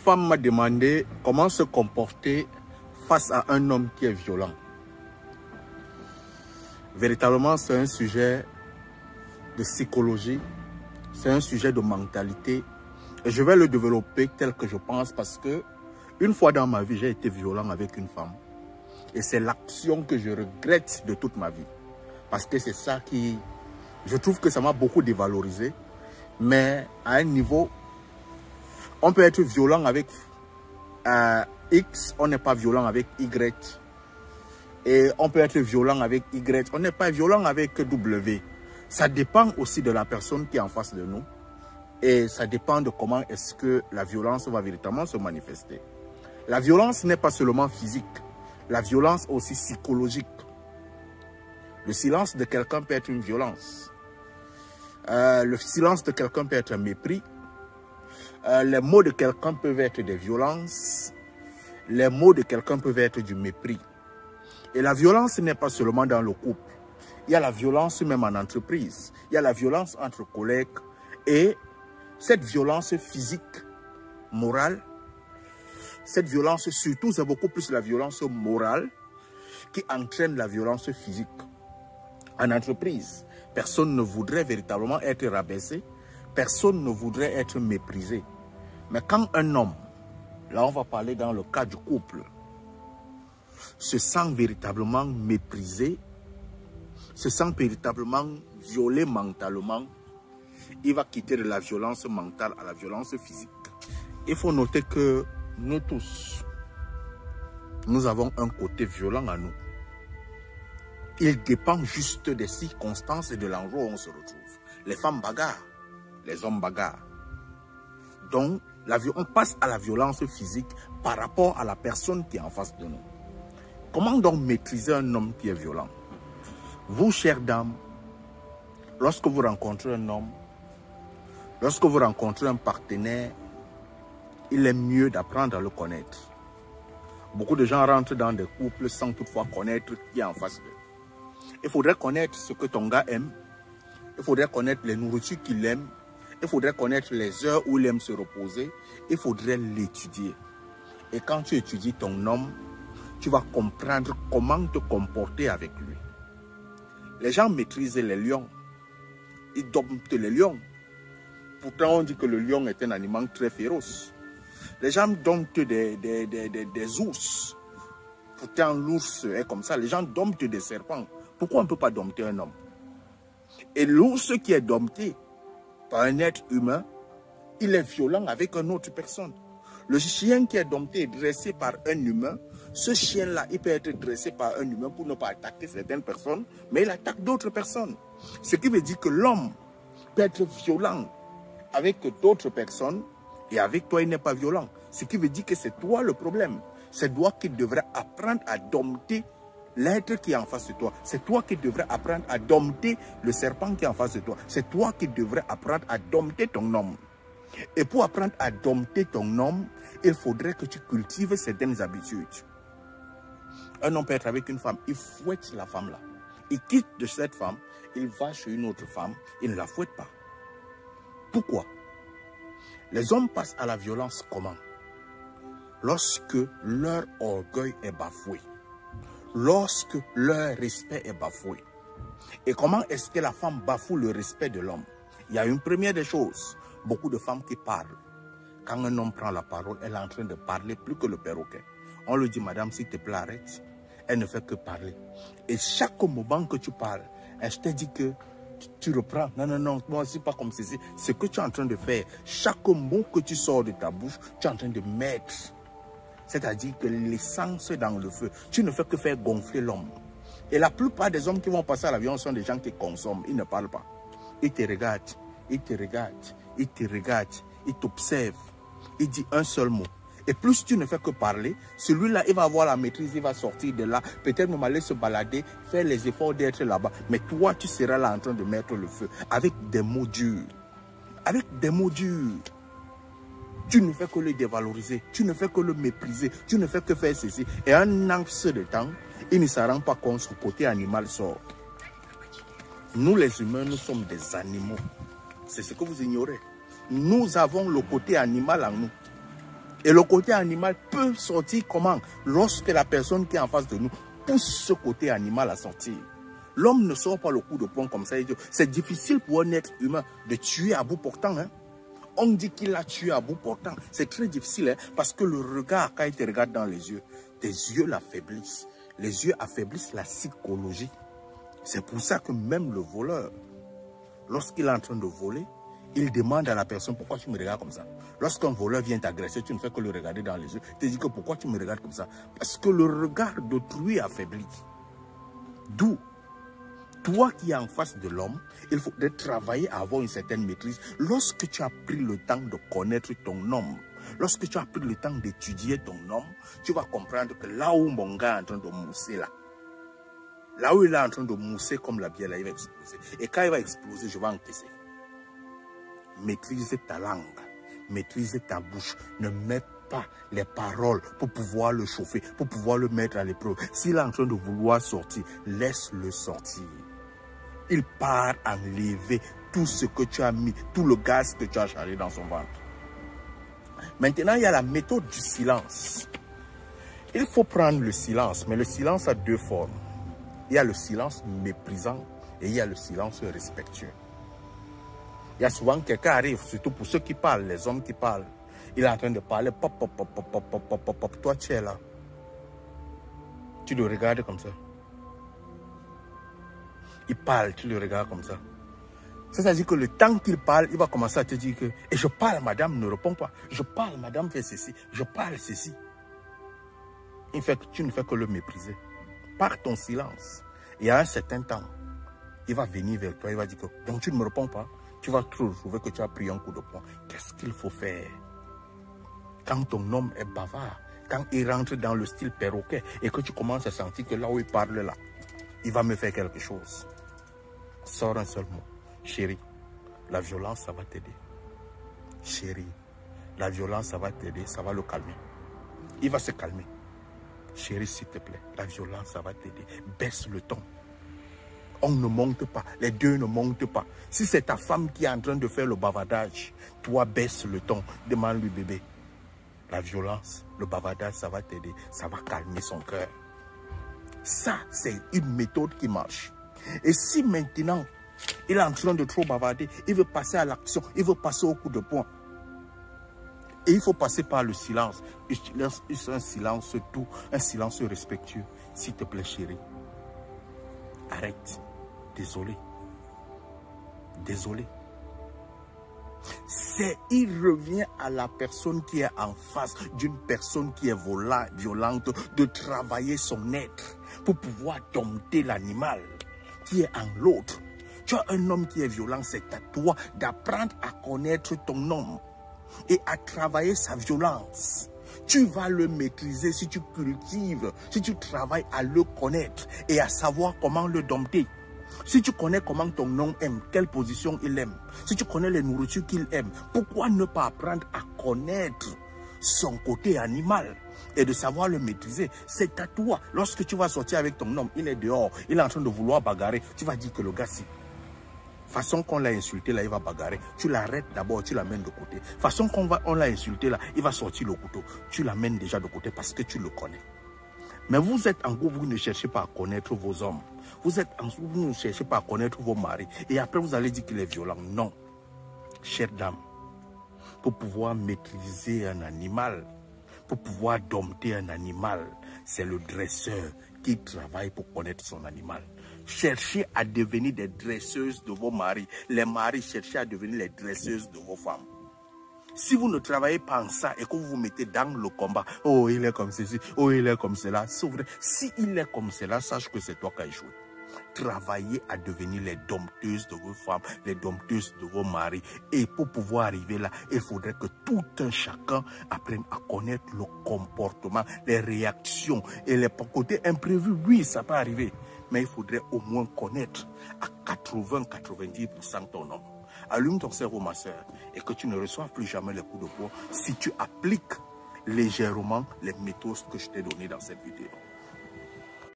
femme m'a demandé comment se comporter face à un homme qui est violent. Véritablement, c'est un sujet de psychologie, c'est un sujet de mentalité. Et je vais le développer tel que je pense parce que une fois dans ma vie, j'ai été violent avec une femme. Et c'est l'action que je regrette de toute ma vie. Parce que c'est ça qui... Je trouve que ça m'a beaucoup dévalorisé. Mais à un niveau, on peut être violent avec X, on n'est pas violent avec Y. Et on peut être violent avec Y, on n'est pas violent avec W. Ça dépend aussi de la personne qui est en face de nous. Et ça dépend de comment est-ce que la violence va véritablement se manifester. La violence n'est pas seulement physique. La violence est aussi psychologique. Le silence de quelqu'un peut être une violence. Le silence de quelqu'un peut être un mépris. Les mots de quelqu'un peuvent être des violences. Les mots de quelqu'un peuvent être du mépris. Et la violence n'est pas seulement dans le couple. Il y a la violence même en entreprise. Il y a la violence entre collègues. Et cette violence physique, morale, cette violence surtout, c'est beaucoup plus la violence morale qui entraîne la violence physique. En entreprise, personne ne voudrait véritablement être rabaissé. Personne ne voudrait être méprisé. Mais quand un homme, là on va parler dans le cas du couple, se sent véritablement méprisé, se sent véritablement violé mentalement, il va quitter de la violence mentale à la violence physique. Il faut noter que nous tous, nous avons un côté violent à nous. Il dépend juste des circonstances et de l'endroit où on se retrouve. Les femmes bagarrent, les hommes bagarrent. Donc, on passe à la violence physique par rapport à la personne qui est en face de nous. Comment donc maîtriser un homme qui est violent? Vous, chères dames, lorsque vous rencontrez un homme, lorsque vous rencontrez un partenaire, il est mieux d'apprendre à le connaître. Beaucoup de gens rentrent dans des couples sans toutefois connaître qui est en face d'eux. Il faudrait connaître ce que ton gars aime. Il faudrait connaître les nourritures qu'il aime. Il faudrait connaître les heures où il aime se reposer. Il faudrait l'étudier. Et quand tu étudies ton homme, tu vas comprendre comment te comporter avec lui. Les gens maîtrisent les lions. Ils domptent les lions. Pourtant, on dit que le lion est un animal très féroce. Les gens domptent des ours. Pourtant, l'ours est comme ça. Les gens domptent des serpents. Pourquoi on ne peut pas dompter un homme? Et l'ours qui est dompté par un être humain, il est violent avec une autre personne. Le chien qui est dompté et dressé par un humain, ce chien-là, il peut être dressé par un humain pour ne pas attaquer certaines personnes, mais il attaque d'autres personnes. Ce qui veut dire que l'homme peut être violent avec d'autres personnes et avec toi, il n'est pas violent. Ce qui veut dire que c'est toi le problème. C'est toi qui devrais apprendre à dompter l'être qui est en face de toi. C'est toi qui devrais apprendre à dompter le serpent qui est en face de toi. C'est toi qui devrais apprendre à dompter ton homme. Et pour apprendre à dompter ton homme, il faudrait que tu cultives certaines habitudes. Un homme peut être avec une femme, il fouette la femme là. Il quitte de cette femme, il va chez une autre femme, il ne la fouette pas. Pourquoi? Les hommes passent à la violence comment? Lorsque leur orgueil est bafoué. Lorsque leur respect est bafoué. Et comment est-ce que la femme bafoue le respect de l'homme? Il y a une première des choses. Beaucoup de femmes qui parlent. Quand un homme prend la parole, elle est en train de parler plus que le perroquet. On lui dit, madame, s'il te plaît, arrête. Elle ne fait que parler. Et chaque moment que tu parles, je te dis que tu reprends. Non, non, non, moi, c'est pas comme ceci. Ce que tu es en train de faire, chaque mot que tu sors de ta bouche, tu es en train de mettre. C'est-à-dire que l'essence est dans le feu. Tu ne fais que faire gonfler l'homme. Et la plupart des hommes qui vont passer à la violence sont des gens qui consomment. Ils ne parlent pas. Ils te regardent. Ils te regardent. Ils te regardent. Ils t'observent. Ils disent un seul mot. Et plus tu ne fais que parler, celui-là, il va avoir la maîtrise, il va sortir de là, peut-être même aller se balader, faire les efforts d'être là-bas. Mais toi, tu seras là en train de mettre le feu avec des mots durs. Avec des mots durs. Tu ne fais que le dévaloriser, tu ne fais que le mépriser, tu ne fais que faire ceci. Et un laps de temps, il ne se rend pas compte que son côté animal sort. Nous les humains, nous sommes des animaux. C'est ce que vous ignorez. Nous avons le côté animal en nous. Et le côté animal peut sortir comment? Lorsque la personne qui est en face de nous pousse ce côté animal à sortir. L'homme ne sort pas le coup de poing comme ça. C'est difficile pour un être humain de tuer à bout portant. Hein? On dit qu'il a tué à bout portant. C'est très difficile hein? Parce que le regard, quand il te regarde dans les yeux, tes yeux l'affaiblissent. Les yeux affaiblissent la psychologie. C'est pour ça que même le voleur, lorsqu'il est en train de voler, il demande à la personne pourquoi tu me regardes comme ça. Lorsqu'un voleur vient t'agresser, tu ne fais que le regarder dans les yeux. Tu te dis que pourquoi tu me regardes comme ça? Parce que le regard d'autrui affaiblit. D'où, toi qui es en face de l'homme, il faudrait travailler à avoir une certaine maîtrise. Lorsque tu as pris le temps de connaître ton homme, lorsque tu as pris le temps d'étudier ton homme, tu vas comprendre que là où mon gars est en train de mousser là où il est en train de mousser comme la bière, là, il va exploser. Et quand il va exploser, je vais encaisser. Maîtrise ta langue, maîtrise ta bouche. Ne mets pas les paroles pour pouvoir le chauffer, pour pouvoir le mettre à l'épreuve. S'il est en train de vouloir sortir, laisse-le sortir. Il part enlever tout ce que tu as mis, tout le gaz que tu as chargé dans son ventre. Maintenant, il y a la méthode du silence. Il faut prendre le silence, mais le silence a deux formes. Il y a le silence méprisant et il y a le silence respectueux. Il y a souvent quelqu'un arrive, surtout pour ceux qui parlent, les hommes qui parlent. Il est en train de parler, pop, pop, pop, pop, pop, pop, pop, pop. Toi, tu es là. Tu le regardes comme ça. Il parle, tu le regardes comme ça. C'est-à-dire que le temps qu'il parle, il va commencer à te dire que et je parle, madame ne répond pas. Je parle, madame fait ceci. Je parle ceci. Tu ne fais que le mépriser. Par ton silence. Et à un certain temps, il va venir vers toi, il va dire que donc tu ne me réponds pas. Tu vas trouver que tu as pris un coup de poing. Qu'est-ce qu'il faut faire? Quand ton homme est bavard, quand il rentre dans le style perroquet et que tu commences à sentir que là où il parle là, il va me faire quelque chose. Sors un seul mot. Chérie, la violence, ça va t'aider. Chérie, la violence, ça va t'aider, ça va le calmer. Il va se calmer. Chérie, s'il te plaît, la violence, ça va t'aider. Baisse le ton. On ne monte pas, les deux ne montent pas. Si c'est ta femme qui est en train de faire le bavardage, toi baisse le ton, demande-lui bébé. La violence, le bavardage, ça va t'aider, ça va calmer son cœur. Ça, c'est une méthode qui marche. Et si maintenant, il est en train de trop bavarder, il veut passer à l'action, il veut passer au coup de poing. Et il faut passer par le silence. Un silence doux, un silence respectueux. S'il te plaît, chérie, arrête. Désolé. Désolé. Il revient à la personne qui est en face d'une personne qui est violente de travailler son être pour pouvoir dompter l'animal qui est en l'autre. Tu as un homme qui est violent, c'est à toi d'apprendre à connaître ton homme et à travailler sa violence. Tu vas le maîtriser si tu cultives, si tu travailles à le connaître et à savoir comment le dompter. Si tu connais comment ton homme aime, quelle position il aime, si tu connais les nourritures qu'il aime, pourquoi ne pas apprendre à connaître son côté animal et de savoir le maîtriser? C'est à toi. Lorsque tu vas sortir avec ton homme, il est dehors, il est en train de vouloir bagarrer, tu vas dire que le gars, si façon qu'on l'a insulté là, il va bagarrer, tu l'arrêtes d'abord, tu l'amènes de côté. Façon on l'a insulté là, il va sortir le couteau, tu l'amènes déjà de côté parce que tu le connais. Mais vous êtes en groupe, vous ne cherchez pas à connaître vos hommes. Vous ne cherchez pas à connaître vos maris. Et après, vous allez dire qu'il est violent. Non. Chère dame, pour pouvoir maîtriser un animal, pour pouvoir dompter un animal, c'est le dresseur qui travaille pour connaître son animal. Cherchez à devenir des dresseuses de vos maris. Les maris, cherchez à devenir les dresseuses de vos femmes. Si vous ne travaillez pas en ça et que vous vous mettez dans le combat, oh il est comme ceci, oh il est comme cela, c'est vrai. Si il est comme cela, sache que c'est toi qui as échoué. Travaillez à devenir les dompteuses de vos femmes, les dompteuses de vos maris. Et pour pouvoir arriver là, il faudrait que tout un chacun apprenne à connaître le comportement, les réactions et les côtés imprévus. Oui, ça peut arriver, mais il faudrait au moins connaître à 80-90% ton homme. Allume ton cerveau, ma soeur, et que tu ne reçoives plus jamais les coups de poing si tu appliques légèrement les méthodes que je t'ai données dans cette vidéo.